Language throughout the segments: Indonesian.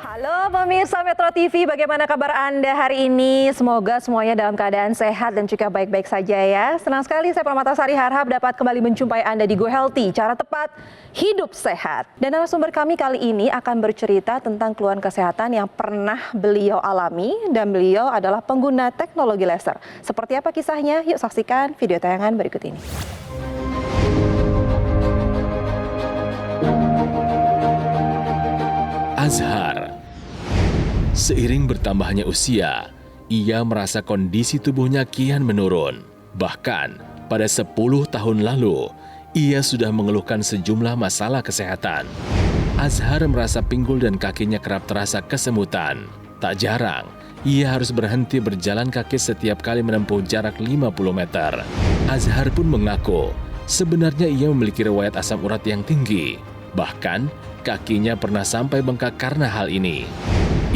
Halo pemirsa Metro TV, bagaimana kabar Anda hari ini? Semoga semuanya dalam keadaan sehat dan juga baik-baik saja ya. Senang sekali saya Permatasari harap dapat kembali menjumpai Anda di Go Healthy, cara tepat hidup sehat. Dan narasumber kami kali ini akan bercerita tentang keluhan kesehatan yang pernah beliau alami dan beliau adalah pengguna teknologi laser. Seperti apa kisahnya? Yuk saksikan video tayangan berikut ini. Azhar. Seiring bertambahnya usia, ia merasa kondisi tubuhnya kian menurun. Bahkan, pada 10 tahun lalu, ia sudah mengeluhkan sejumlah masalah kesehatan. Azhar merasa pinggul dan kakinya kerap terasa kesemutan. Tak jarang, ia harus berhenti berjalan kaki setiap kali menempuh jarak 50 meter. Azhar pun mengaku, sebenarnya ia memiliki riwayat asam urat yang tinggi. Bahkan, kakinya pernah sampai bengkak karena hal ini.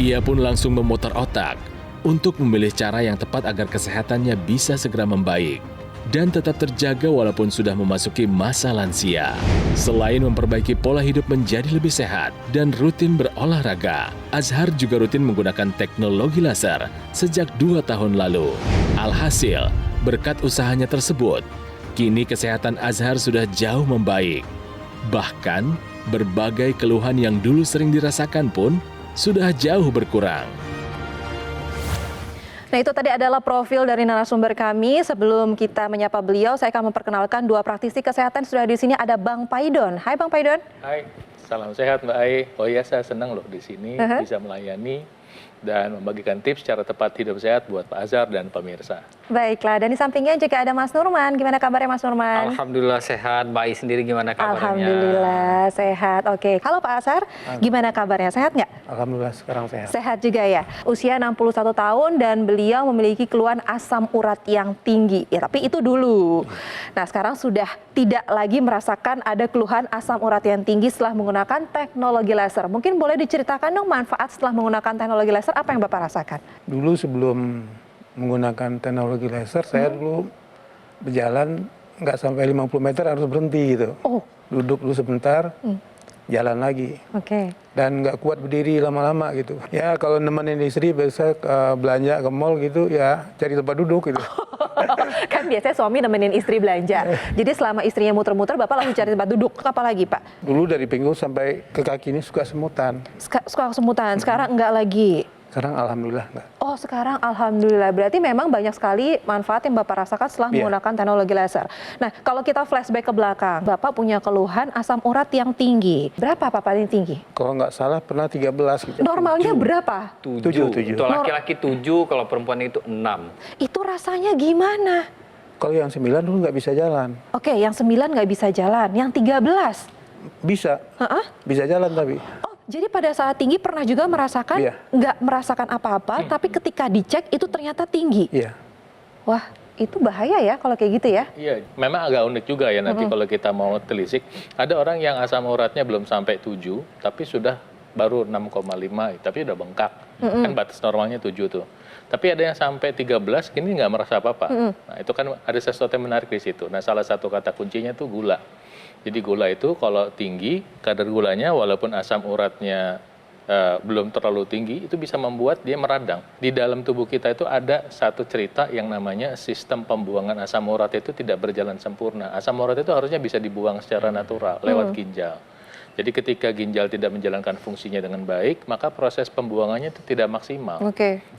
Ia pun langsung memutar otak untuk memilih cara yang tepat agar kesehatannya bisa segera membaik dan tetap terjaga walaupun sudah memasuki masa lansia. Selain memperbaiki pola hidup menjadi lebih sehat dan rutin berolahraga, Azhar juga rutin menggunakan teknologi laser sejak 2 tahun lalu. Alhasil, berkat usahanya tersebut, kini kesehatan Azhar sudah jauh membaik. Bahkan, berbagai keluhan yang dulu sering dirasakan pun sudah jauh berkurang. Nah, itu tadi adalah profil dari narasumber kami. Sebelum kita menyapa beliau, saya akan memperkenalkan dua praktisi kesehatan. Sudah di sini ada Bang Paidon. Hai Bang Paidon. Hai, salam sehat Mbak Ai. Oh iya, saya senang loh di sini bisa melayani dan membagikan tips cara tepat hidup sehat buat Pak Azhar dan pemirsa. Baiklah, dan di sampingnya juga ada Mas Nurman. Gimana kabarnya Mas Nurman? Alhamdulillah sehat. Mbak Ai sendiri gimana kabarnya? Alhamdulillah sehat. Oke, halo Pak Azhar, gimana kabarnya? Sehat nggak? Alhamdulillah sekarang sehat. Sehat juga ya. Usia 61 tahun dan beliau memiliki keluhan asam urat yang tinggi. Ya, tapi itu dulu. Nah, sekarang sudah tidak lagi merasakan ada keluhan asam urat yang tinggi setelah menggunakan teknologi laser. Mungkin boleh diceritakan dong manfaat setelah menggunakan teknologi laser, apa yang Bapak rasakan? Dulu sebelum menggunakan teknologi laser, saya dulu berjalan nggak sampai 50 meter harus berhenti gitu. Oh. Duduk dulu sebentar, jalan lagi. Oke. Dan nggak kuat berdiri lama-lama gitu. Ya kalau nemenin istri biasa belanja ke mall gitu, ya cari tempat duduk gitu. Kan biasanya suami nemenin istri belanja. Jadi selama istrinya muter-muter, Bapak langsung cari tempat duduk. Apa lagi, Pak? Dulu dari pinggul sampai ke kaki ini suka semutan. Suka kesemutan, sekarang enggak lagi. Sekarang alhamdulillah nggak. Oh, sekarang alhamdulillah. Berarti memang banyak sekali manfaat yang Bapak rasakan setelah menggunakan teknologi laser. Nah, kalau kita flashback ke belakang, Bapak punya keluhan asam urat yang tinggi. Berapa Pak paling tinggi? Kalau nggak salah pernah 13 gitu. Normalnya berapa? 7. Untuk laki-laki 7, kalau perempuan itu 6. Itu rasanya gimana? Kalau yang 9 dulu nggak bisa jalan. Oke, yang 9 nggak bisa jalan. Yang 13? Bisa. Bisa jalan tapi. Jadi pada saat tinggi pernah juga merasakan, nggak merasakan apa-apa, tapi ketika dicek itu ternyata tinggi. Iya. Wah, itu bahaya ya kalau kayak gitu ya? Iya, memang agak unik juga ya nanti kalau kita mau telisik. Ada orang yang asam uratnya belum sampai 7, tapi sudah baru 6,5, tapi udah bengkak. Kan batas normalnya 7 tuh. Tapi ada yang sampai 13, kini nggak merasa apa-apa. Nah, itu kan ada sesuatu yang menarik di situ. Nah, salah satu kata kuncinya tuh gula. Jadi gula itu kalau tinggi, kadar gulanya walaupun asam uratnya belum terlalu tinggi, itu bisa membuat dia meradang. Di dalam tubuh kita itu ada satu cerita yang namanya sistem pembuangan asam urat itu tidak berjalan sempurna. Asam urat itu harusnya bisa dibuang secara natural lewat ginjal. Jadi ketika ginjal tidak menjalankan fungsinya dengan baik, maka proses pembuangannya itu tidak maksimal.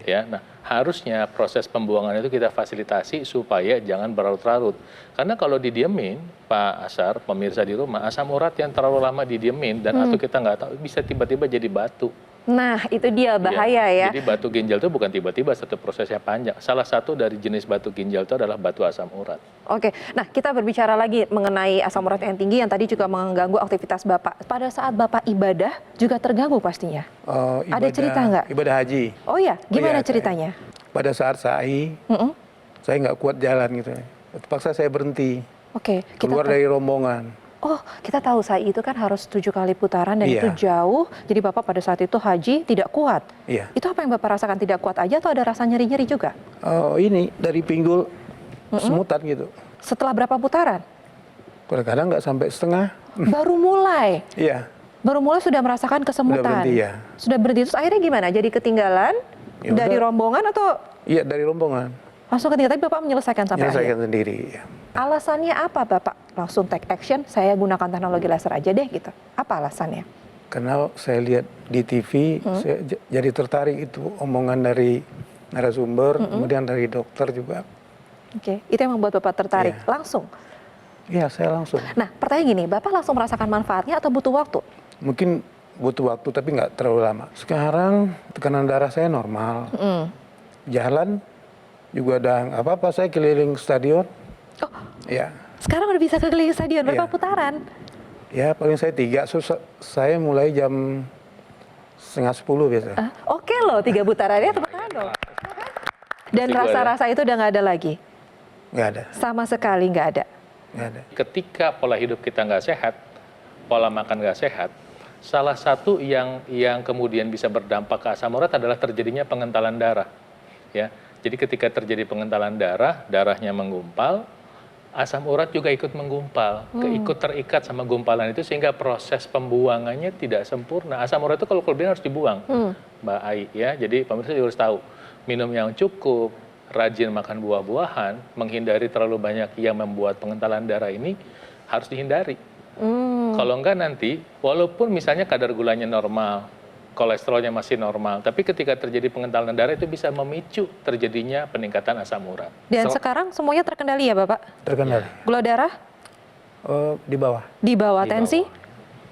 Ya, nah harusnya proses pembuangan itu kita fasilitasi supaya jangan berlarut-larut. Karena kalau didiemin, Pak Azhar, pemirsa di rumah, asam urat yang terlalu lama didiemin dan atau kita nggak tahu bisa tiba-tiba jadi batu. Nah, itu dia bahaya ya. Jadi batu ginjal itu bukan tiba-tiba, satu prosesnya panjang. Salah satu dari jenis batu ginjal itu adalah batu asam urat. Oke, nah kita berbicara lagi mengenai asam urat yang tinggi yang tadi juga mengganggu aktivitas Bapak. Pada saat Bapak ibadah juga terganggu pastinya. Ada cerita nggak? Ibadah haji. Oh ya, gimana ceritanya? Pada saat sa'i, saya nggak kuat jalan gitu. Terpaksa saya berhenti. Oke, keluar dari rombongan. Oh, kita tahu sa'i itu kan harus 7 kali putaran dan itu jauh. Jadi Bapak pada saat itu haji tidak kuat. Iya. Itu apa yang Bapak rasakan tidak kuat aja atau ada rasa nyeri-nyeri juga? Ini dari pinggul semutan gitu. Setelah berapa putaran? Kadang-kadang nggak sampai setengah. Baru mulai. Iya, Baru mulai sudah merasakan kesemutan. Sudah berhenti, ya. Sudah berhenti, terus akhirnya gimana? Jadi ketinggalan Ya dari udah. rombongan atau iya dari rombongan. langsung ketinggalan? Tapi Bapak menyelesaikan sampai Menyelesaikan akhir. sendiri. Ya. Alasannya apa Bapak? Langsung take action, saya gunakan teknologi laser aja deh gitu. Apa alasannya? Karena saya lihat di TV, saya jadi tertarik itu omongan dari narasumber, kemudian dari dokter juga. Oke, itu yang membuat Bapak tertarik. Iya. Langsung. Iya, saya langsung. Nah, pertanyaan gini, Bapak langsung merasakan manfaatnya atau butuh waktu? Mungkin butuh waktu tapi nggak terlalu lama. Sekarang tekanan darah saya normal. Jalan juga udah nggak apa-apa, saya keliling stadion. Oh, Ya, sekarang udah bisa keliling stadion, berapa Iya. putaran? ya paling saya 3. Saya mulai jam 9:30 biasa. Oke loh, 3 putarannya tepuk tangan dong. Dan Masih gua rasa-rasa itu udah nggak ada lagi? Nggak ada, Sama sekali nggak ada? nggak ada. Ketika pola hidup kita nggak sehat, pola makan nggak sehat, salah satu yang kemudian bisa berdampak ke asam urat adalah terjadinya pengentalan darah. Ya, jadi ketika terjadi pengentalan darah, darahnya menggumpal, asam urat juga ikut menggumpal, ikut terikat sama gumpalan itu sehingga proses pembuangannya tidak sempurna. Asam urat itu kalau kelebihan harus dibuang, Mbak Ai. Ya, jadi pemirsa juga harus tahu minum yang cukup, rajin makan buah-buahan, menghindari terlalu banyak yang membuat pengentalan darah ini harus dihindari. Kalau enggak nanti, walaupun misalnya kadar gulanya normal, kolesterolnya masih normal, tapi ketika terjadi pengentalan darah itu bisa memicu terjadinya peningkatan asam urat. Dan sekarang semuanya terkendali ya Bapak? Terkendali. Gula darah Di bawah. di bawah, Di tensi?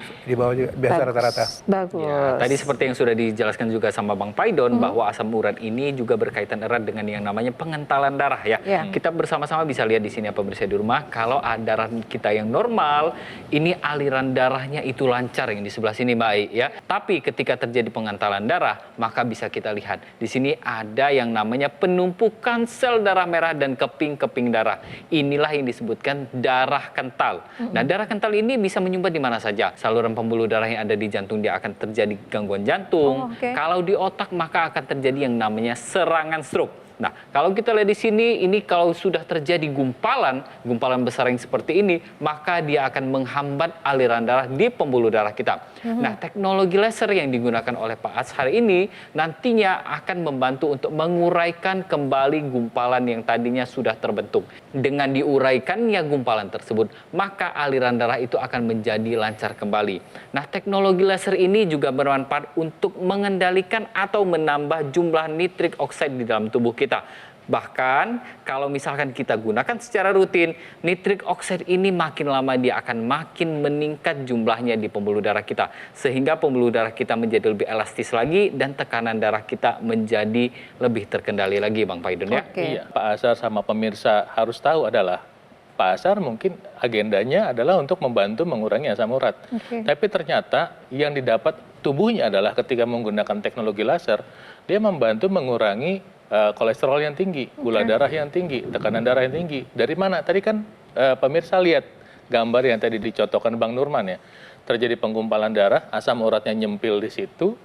Di bawah juga biasa Bagus. rata-rata. Bagus. Ya, tadi seperti yang sudah dijelaskan juga sama Bang Paidon bahwa asam urat ini juga berkaitan erat dengan yang namanya pengentalan darah ya. Ya. Kita bersama-sama bisa lihat di sini apa pemirsa di rumah, kalau darah kita yang normal, ini aliran darahnya itu lancar yang di sebelah sini Mbak Ai ya. Tapi ketika terjadi pengentalan darah, maka bisa kita lihat di sini ada yang namanya penumpukan sel darah merah dan keping-keping darah. Inilah yang disebutkan darah kental. Nah, darah kental ini bisa menyumbat di mana saja. Saluran pembuluh darah yang ada di jantung dia akan terjadi gangguan jantung. Oh, oke. Kalau di otak maka akan terjadi yang namanya serangan stroke. Nah, kalau kita lihat di sini, ini kalau sudah terjadi gumpalan besar yang seperti ini, maka dia akan menghambat aliran darah di pembuluh darah kita. Nah, teknologi laser yang digunakan oleh Pak Azhar ini nantinya akan membantu untuk menguraikan kembali gumpalan yang tadinya sudah terbentuk. Dengan diuraikannya gumpalan tersebut, maka aliran darah itu akan menjadi lancar kembali. Nah, teknologi laser ini juga bermanfaat untuk mengendalikan atau menambah jumlah nitrik oksida di dalam tubuh kita. Bahkan kalau misalkan kita gunakan secara rutin, nitrik oksida ini makin lama dia akan makin meningkat jumlahnya di pembuluh darah kita. Sehingga pembuluh darah kita menjadi lebih elastis lagi dan tekanan darah kita menjadi lebih terkendali lagi Bang Paidon ya. Oke. Iya, Pak Azhar sama pemirsa harus tahu adalah Pak Azhar mungkin agendanya adalah untuk membantu mengurangi asam urat. Oke. Tapi ternyata yang didapat tubuhnya adalah ketika menggunakan teknologi laser, dia membantu mengurangi kolesterol yang tinggi, gula darah yang tinggi, tekanan darah yang tinggi. Dari mana? Tadi kan pemirsa lihat gambar yang tadi dicontohkan Bang Nurman ya. Terjadi penggumpalan darah, asam uratnya nyempil di situ.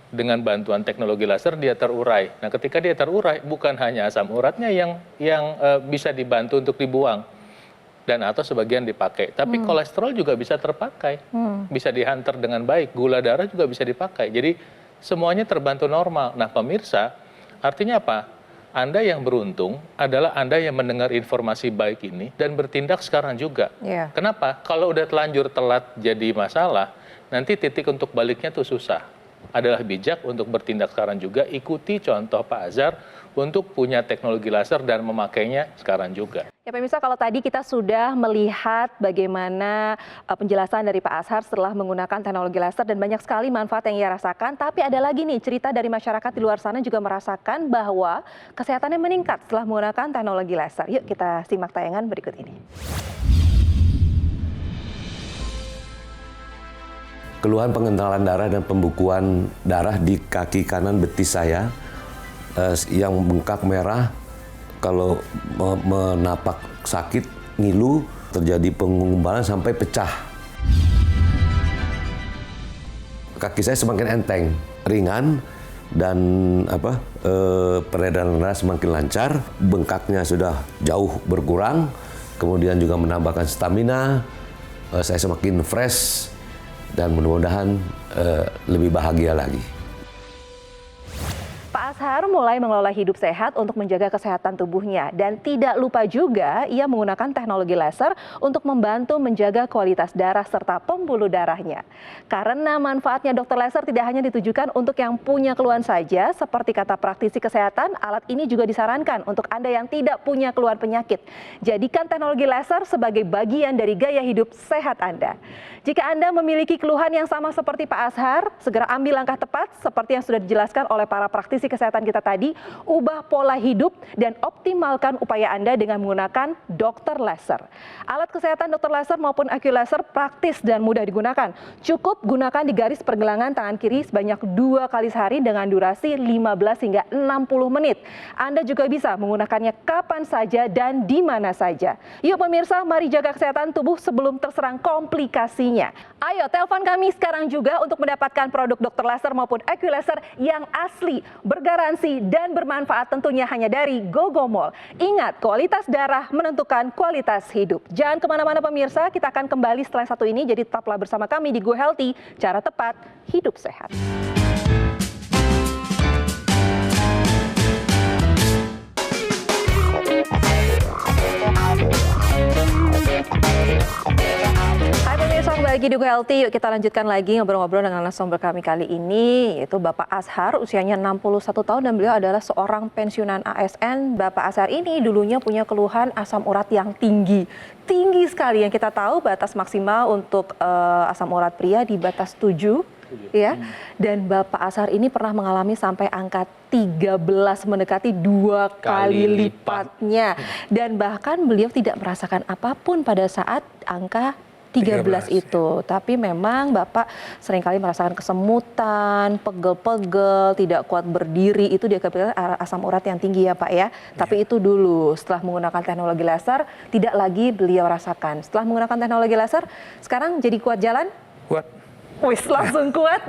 Dengan bantuan teknologi laser dia terurai. Nah, ketika dia terurai, bukan hanya asam uratnya yang bisa dibantu untuk dibuang dan atau sebagian dipakai, tapi kolesterol juga bisa terpakai, bisa dihantar dengan baik. Gula darah juga bisa dipakai. Jadi semuanya terbantu normal. Nah, pemirsa, artinya apa? Anda yang beruntung adalah Anda yang mendengar informasi baik ini dan bertindak sekarang juga. Iya. Kenapa? Kalau udah telanjur telat jadi masalah, nanti titik untuk baliknya tuh susah. Adalah bijak untuk bertindak sekarang juga, ikuti contoh Pak Azhar untuk punya teknologi laser dan memakainya sekarang juga. Ya pemirsa, kalau tadi kita sudah melihat bagaimana penjelasan dari Pak Azhar setelah menggunakan teknologi laser dan banyak sekali manfaat yang ia rasakan, tapi ada lagi nih cerita dari masyarakat di luar sana juga merasakan bahwa kesehatannya meningkat setelah menggunakan teknologi laser. Yuk kita simak tayangan berikut ini. Keluhan pengentalan darah dan pembekuan darah di kaki kanan betis saya yang bengkak merah, kalau menapak sakit, ngilu, terjadi penggumpalan sampai pecah. Kaki saya semakin enteng, ringan, dan peredaran darah semakin lancar, bengkaknya sudah jauh berkurang, kemudian juga menambahkan stamina, saya semakin fresh, dan mudah-mudahan lebih bahagia lagi. Pak Ashar mulai mengelola hidup sehat untuk menjaga kesehatan tubuhnya dan tidak lupa juga ia menggunakan teknologi laser untuk membantu menjaga kualitas darah serta pembuluh darahnya. Karena manfaatnya dokter laser tidak hanya ditujukan untuk yang punya keluhan saja, seperti kata praktisi kesehatan, alat ini juga disarankan untuk Anda yang tidak punya keluhan penyakit. Jadikan teknologi laser sebagai bagian dari gaya hidup sehat Anda. Jika Anda memiliki keluhan yang sama seperti Pak Ashar, segera ambil langkah tepat seperti yang sudah dijelaskan oleh para praktisi kesehatan kita tadi, ubah pola hidup dan optimalkan upaya Anda dengan menggunakan dokter laser. Alat kesehatan dokter laser maupun AccuLaser praktis dan mudah digunakan. Cukup gunakan di garis pergelangan tangan kiri sebanyak 2 kali sehari dengan durasi 15 hingga 60 menit. Anda juga bisa menggunakannya kapan saja dan di mana saja. Yuk pemirsa, mari jaga kesehatan tubuh sebelum terserang komplikasinya. Ayo telepon kami sekarang juga untuk mendapatkan produk dokter laser maupun AccuLaser yang asli, bergaransi dan bermanfaat tentunya hanya dari GoGo Mall. Ingat, kualitas darah menentukan kualitas hidup. Jangan kemana-mana pemirsa, kita akan kembali setelah satu ini, jadi tetaplah bersama kami di Go Healthy, cara tepat hidup sehat. Hai pemirsa, kembali lagi di Go Healthy. Yuk kita lanjutkan lagi ngobrol-ngobrol dengan narasumber kami kali ini, yaitu Bapak Ashar, usianya 61 tahun dan beliau adalah seorang pensiunan ASN. Bapak Ashar ini dulunya punya keluhan asam urat yang tinggi sekali, yang kita tahu batas maksimal untuk asam urat pria di batas 7. Ya, dan Bapak Ashar ini pernah mengalami sampai angka 13, mendekati 2 kali lipatnya, dan bahkan beliau tidak merasakan apapun pada saat angka 13 itu. Tapi memang Bapak seringkali merasakan kesemutan, pegel-pegel, tidak kuat berdiri, itu diakibatkan asam urat yang tinggi ya Pak ya. Tapi itu dulu, setelah menggunakan teknologi laser tidak lagi beliau rasakan. Setelah menggunakan teknologi laser, sekarang jadi kuat jalan? Kuat. Wis, langsung kuat.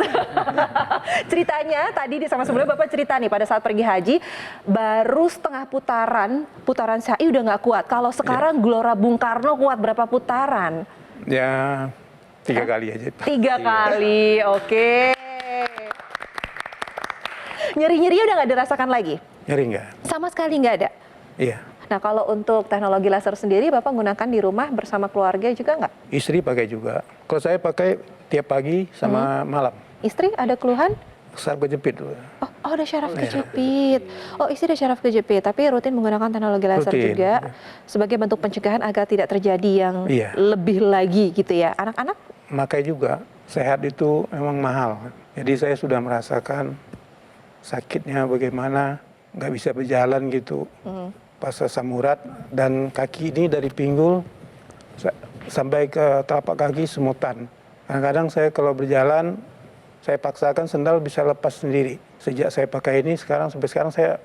Ceritanya tadi sama sebelumnya Bapak cerita nih, pada saat pergi haji baru setengah putaran syai udah nggak kuat. Kalau sekarang Gelora Bung Karno kuat berapa putaran? Ya 3 kali aja. 3 kali, oke. Nyeri-nyeri udah nggak dirasakan lagi? Nyeri nggak? Sama sekali nggak ada? Iya. Nah kalau untuk teknologi laser sendiri Bapak gunakan di rumah bersama keluarga juga nggak? Istri pakai juga. Kalau saya pakai tiap pagi sama malam. Istri ada keluhan? Saraf kejepit. Oh, ada syaraf kejepit. Oh, istri ada syaraf kejepit, tapi rutin menggunakan teknologi laser Rutin, juga ya. sebagai bentuk pencegahan agar tidak terjadi yang Iya. lebih lagi gitu ya. Anak-anak? Makanya juga sehat itu memang mahal. Jadi saya sudah merasakan sakitnya bagaimana, nggak bisa berjalan gitu. Pas asam urat dan kaki ini dari pinggul sampai ke telapak kaki semutan. Kadang-kadang saya kalau berjalan, saya paksakan sendal bisa lepas sendiri. Sejak saya pakai ini sampai sekarang saya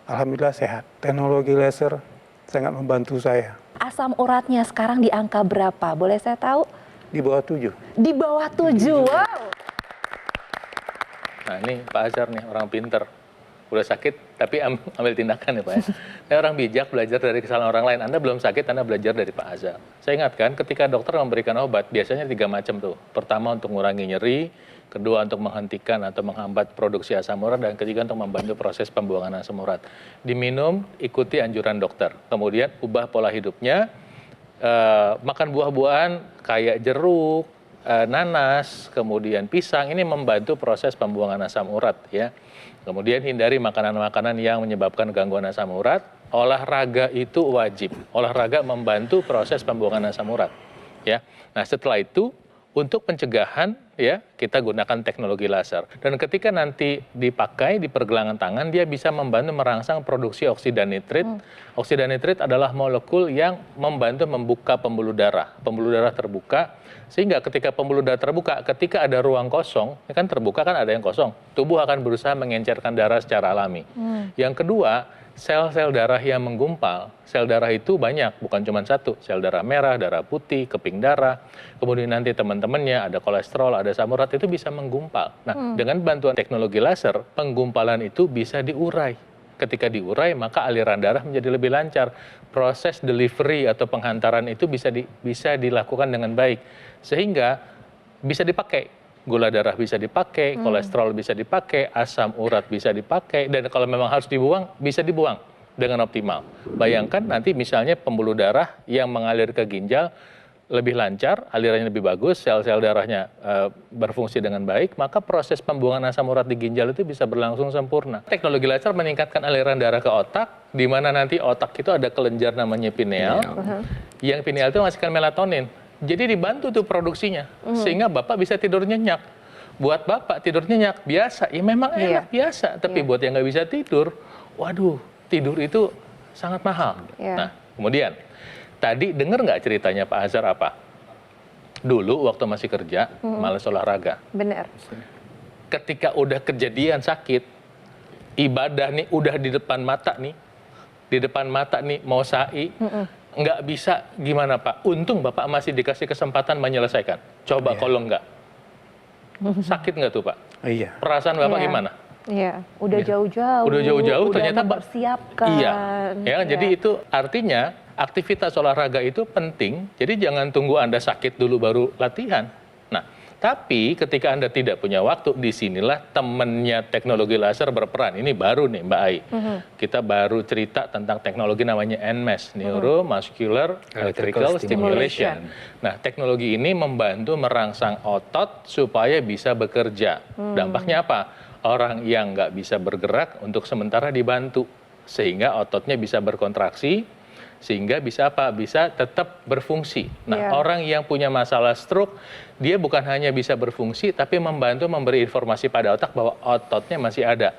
alhamdulillah sehat. Teknologi laser sangat membantu saya. Asam uratnya sekarang di angka berapa? Boleh saya tahu? Di bawah 7. Di bawah 7, wow. Nah ini Pak Ashar nih, orang pinter. Udah sakit, tapi ambil tindakan ya Pak ya. Ini orang bijak, belajar dari kesalahan orang lain. Anda belum sakit, Anda belajar dari Pak Ashar. Saya ingatkan ketika dokter memberikan obat, biasanya 3 macam tuh. Pertama untuk mengurangi nyeri, kedua untuk menghentikan atau menghambat produksi asam urat, dan ketiga untuk membantu proses pembuangan asam urat. Diminum, ikuti anjuran dokter. Kemudian ubah pola hidupnya, makan buah-buahan kayak jeruk, nanas, kemudian pisang, ini membantu proses pembuangan asam urat ya. Kemudian hindari makanan-makanan yang menyebabkan gangguan asam urat. Olahraga itu wajib. Olahraga membantu proses pembuangan asam urat ya. Nah, setelah itu untuk pencegahan ya kita gunakan teknologi laser, dan ketika nanti dipakai di pergelangan tangan dia bisa membantu merangsang produksi oksida nitrit. Oksida nitrit adalah molekul yang membantu membuka pembuluh darah. Pembuluh darah terbuka sehingga ketika pembuluh darah terbuka, ketika ada ruang kosong, ini kan terbuka kan ada yang kosong, tubuh akan berusaha mengencerkan darah secara alami. Yang kedua, sel-sel darah yang menggumpal, sel darah itu banyak, bukan cuma satu, sel darah merah, darah putih, keping darah, kemudian nanti teman-temannya ada kolesterol, ada asam urat, itu bisa menggumpal. Nah, dengan bantuan teknologi laser, penggumpalan itu bisa diurai. Ketika diurai, maka aliran darah menjadi lebih lancar. Proses delivery atau penghantaran itu bisa dilakukan dengan baik. Sehingga bisa dipakai. Gula darah bisa dipakai, kolesterol bisa dipakai, asam urat bisa dipakai, dan kalau memang harus dibuang, bisa dibuang dengan optimal. Bayangkan nanti misalnya pembuluh darah yang mengalir ke ginjal lebih lancar, alirannya lebih bagus, sel-sel darahnya berfungsi dengan baik, maka proses pembuangan asam urat di ginjal itu bisa berlangsung sempurna. Teknologi laser meningkatkan aliran darah ke otak, di mana nanti otak itu ada kelenjar namanya pineal, yang pineal itu menghasilkan melatonin. Jadi dibantu tuh produksinya, sehingga Bapak bisa tidur nyenyak. Buat Bapak tidur nyenyak biasa, ya memang enak biasa, tapi buat yang nggak bisa tidur, waduh, tidur itu sangat mahal. Nah, kemudian tadi dengar nggak ceritanya Pak Azhar apa? Dulu waktu masih kerja, malas olahraga. Benar. Ketika udah kejadian sakit, ibadah nih udah di depan mata nih, mau sa'i, nggak bisa gimana Pak? Untung Bapak masih dikasih kesempatan menyelesaikan. Coba kalau nggak, sakit nggak tuh Pak? Iya. Perasaan Bapak gimana? Iya, udah jauh-jauh. Udah jauh-jauh ternyata mempersiapkan. Iya, ya, jadi itu artinya aktivitas olahraga itu penting. Jadi jangan tunggu Anda sakit dulu baru latihan. Nah, tapi ketika Anda tidak punya waktu, disinilah temennya teknologi laser berperan. Ini baru nih Mbak Ai. Kita baru cerita tentang teknologi namanya NMES, Neuromuscular Electrical Stimulation. Nah, teknologi ini membantu merangsang otot supaya bisa bekerja. Dampaknya apa? Orang yang nggak bisa bergerak untuk sementara dibantu, sehingga ototnya bisa berkontraksi, sehingga bisa apa? Bisa tetap berfungsi. Nah, orang yang punya masalah stroke, dia bukan hanya bisa berfungsi, tapi membantu memberi informasi pada otak bahwa ototnya masih ada.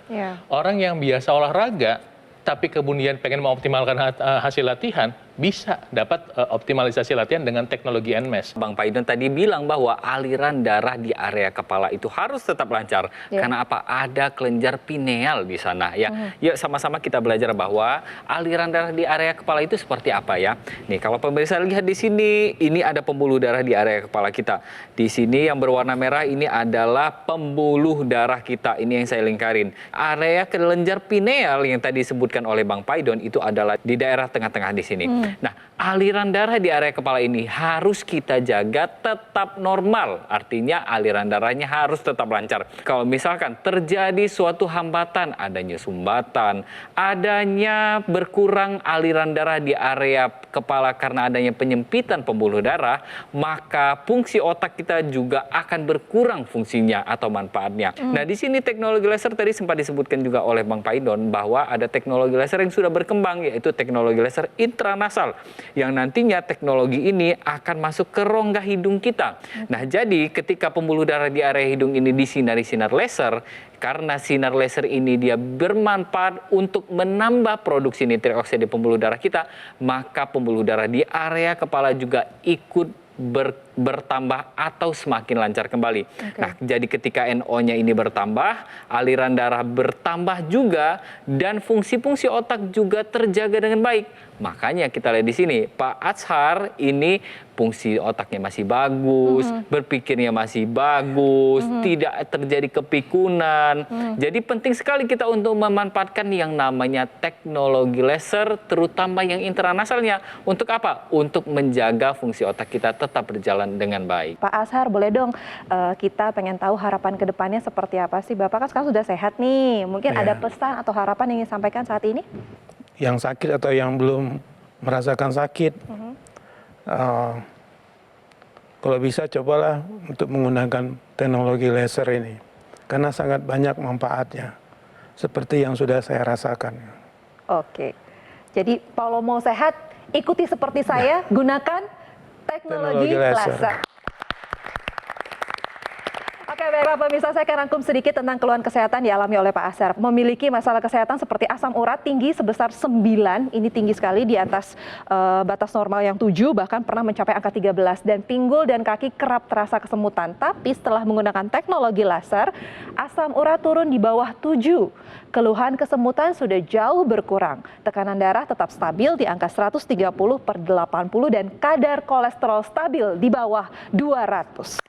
Orang yang biasa olahraga, tapi kemudian pengen mengoptimalkan hasil latihan, bisa dapat optimalisasi latihan dengan teknologi NMES. Bang Paidon tadi bilang bahwa aliran darah di area kepala itu harus tetap lancar. Karena apa? Ada kelenjar pineal di sana. Ya, yuk sama-sama kita belajar bahwa aliran darah di area kepala itu seperti apa ya. Nih, kalau pemirsa lihat di sini, ini ada pembuluh darah di area kepala kita. Di sini yang berwarna merah ini adalah pembuluh darah kita. Ini yang saya lingkarin. Area kelenjar pineal yang tadi disebutkan oleh Bang Paidon itu adalah di daerah tengah-tengah di sini. Nah, aliran darah di area kepala ini harus kita jaga tetap normal. Artinya aliran darahnya harus tetap lancar. Kalau misalkan terjadi suatu hambatan, adanya sumbatan, adanya berkurang aliran darah di area kepala karena adanya penyempitan pembuluh darah, maka fungsi otak kita juga akan berkurang fungsinya atau manfaatnya. Nah, di sini teknologi laser tadi sempat disebutkan juga oleh Bang Paidon bahwa ada teknologi laser yang sudah berkembang, yaitu teknologi laser intranasal, yang nantinya teknologi ini akan masuk ke rongga hidung kita. Nah, jadi ketika pembuluh darah di area hidung ini disinari sinar laser, karena sinar laser ini dia bermanfaat untuk menambah produksi nitrik oksida di pembuluh darah kita, maka pembuluh darah di area kepala juga ikut bertambah atau semakin lancar kembali. Nah, jadi ketika NO-nya ini bertambah, aliran darah bertambah juga, dan fungsi-fungsi otak juga terjaga dengan baik. Makanya kita lihat di sini, Pak Azhar ini fungsi otaknya masih bagus, berpikirnya masih bagus, tidak terjadi kepikunan. Jadi penting sekali kita untuk memanfaatkan yang namanya teknologi laser, terutama yang intranasalnya. Untuk apa? Untuk menjaga fungsi otak kita tetap berjalan dengan baik. Pak Azhar, boleh dong kita pengen tahu harapan ke depannya seperti apa sih? Bapak kan sekarang sudah sehat nih. Mungkin ada pesan atau harapan yang ingin disampaikan saat ini? Yang sakit atau yang belum merasakan sakit, kalau bisa cobalah untuk menggunakan teknologi laser ini. Karena sangat banyak manfaatnya. Seperti yang sudah saya rasakan. Oke. Jadi kalau mau sehat, ikuti seperti saya, gunakan teknologi laser. Oke, baiklah pemirsa, saya akan rangkum sedikit tentang keluhan kesehatan dialami oleh Pak Azhar. Memiliki masalah kesehatan seperti asam urat tinggi sebesar 9, ini tinggi sekali di atas batas normal yang 7, bahkan pernah mencapai angka 13. Dan pinggul dan kaki kerap terasa kesemutan. Tapi setelah menggunakan teknologi laser, asam urat turun di bawah 7. Keluhan kesemutan sudah jauh berkurang. Tekanan darah tetap stabil di angka 130/80 dan kadar kolesterol stabil di bawah 200.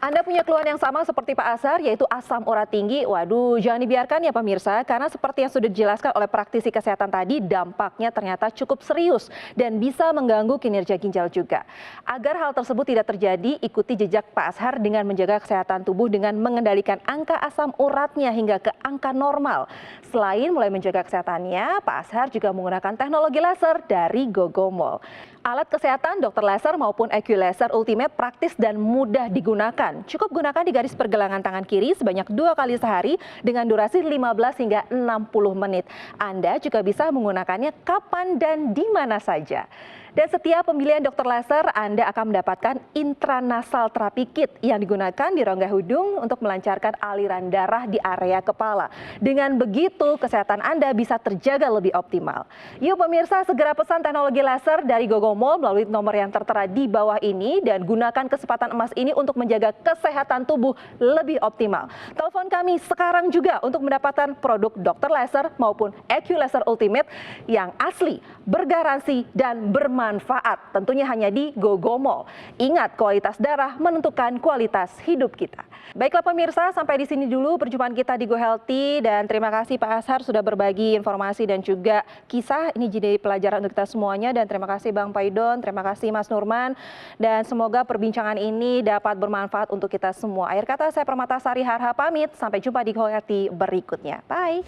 Anda punya keluhan yang sama seperti Pak Azhar, yaitu asam urat tinggi. Waduh, jangan dibiarkan ya pemirsa, karena seperti yang sudah dijelaskan oleh praktisi kesehatan tadi, dampaknya ternyata cukup serius dan bisa mengganggu kinerja ginjal juga. Agar hal tersebut tidak terjadi, ikuti jejak Pak Azhar dengan menjaga kesehatan tubuh dengan mengendalikan angka asam uratnya hingga ke angka normal. Selain mulai menjaga kesehatannya, Pak Azhar juga menggunakan teknologi laser dari Gogomol. Alat kesehatan dokter laser maupun EQ Laser Ultimate praktis dan mudah digunakan. Cukup gunakan di garis pergelangan tangan kiri sebanyak 2 kali sehari dengan durasi 15 hingga 60 menit. Anda juga bisa menggunakannya kapan dan di mana saja. Dan setiap pemilihan dokter laser, Anda akan mendapatkan intranasal terapi kit yang digunakan di rongga hidung untuk melancarkan aliran darah di area kepala. Dengan begitu, kesehatan Anda bisa terjaga lebih optimal. Yuk pemirsa, segera pesan teknologi laser dari Gogomol melalui nomor yang tertera di bawah ini dan gunakan kesempatan emas ini untuk menjaga kesehatan tubuh lebih optimal. Telepon kami sekarang juga untuk mendapatkan produk dokter laser maupun EQ Laser Ultimate yang asli, bergaransi, dan bermanfaat. Tentunya hanya di Gogomol. Ingat, kualitas darah menentukan kualitas hidup kita. Baiklah pemirsa, sampai di sini dulu perjumpaan kita di Go Healthy, dan terima kasih Pak Azhar sudah berbagi informasi dan juga kisah. Ini jadi pelajaran untuk kita semuanya, dan terima kasih Bang Paidon, terima kasih Mas Nurman, dan semoga perbincangan ini dapat bermanfaat untuk kita semua. Akhir kata, saya Permatasari Harha pamit, sampai jumpa di Go Healthy berikutnya. Bye.